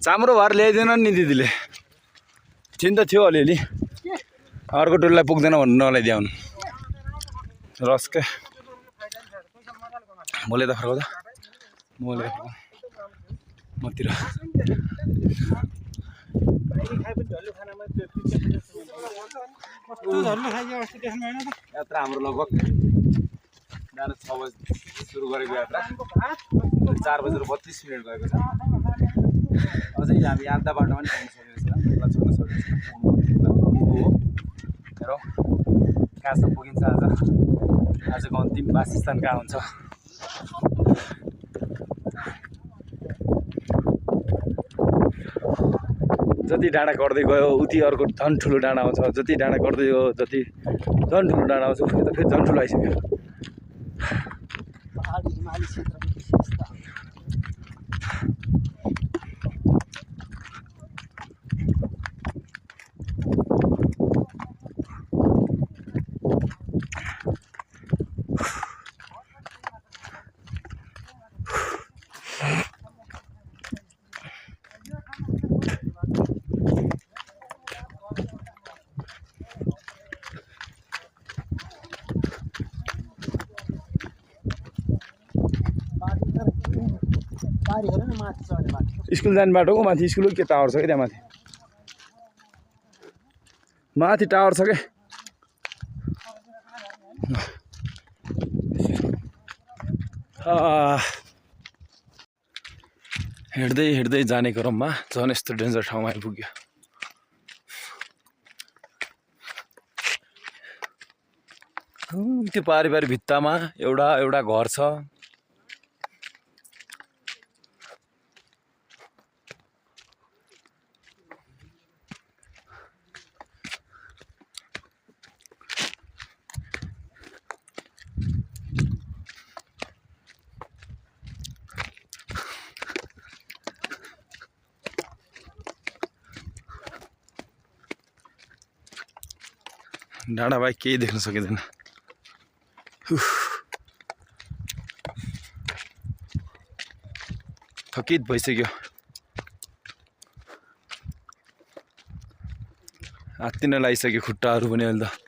चाम्रो भएर ल्याइदिएन नि दिदीले चिन्ता थियो अलिअलि अर्को टोललाई पुग्दैन भन्नु नल्याइदिउनु रस क्या मोले त फर्काउँदा मोले मतिर यात्रा हाम्रो लगभग बिहान 6 बजे सुरु गरेको यात्रा 4:32 गएको छ अझै हामी आधा बाटोमा पनि पुग्न सकेको छ हेरौँ कहाँसम्म पुगिन्छ आजको अन्तिम वासस्थान कहाँ हुन्छ जति डाँडा गर्दै गयो उति अर्को झन् ठुलो डाँडा आउँछ जति डाँडा गर्दै गयो जति झन् ठुलो डाँडा आउँछ फेरि त फेरि झन् ठुलो आइसक्यो स्कुल जाने बाटोको माथि स्कुल के टावर छ कि त्यहाँ माथि टावर छ क्या हिँड्दै हिँड्दै जाने क्रममा झन् यस्तो डेन्जर ठाउँमा आइपुग्यो त्यो पारी भित्तामा एउटा घर छ डाँडा बाहेक केही देख्न सकिँदैन थकित भइसक्यो हात्तिन लागिसक्यो खुट्टाहरू पनि अहिले त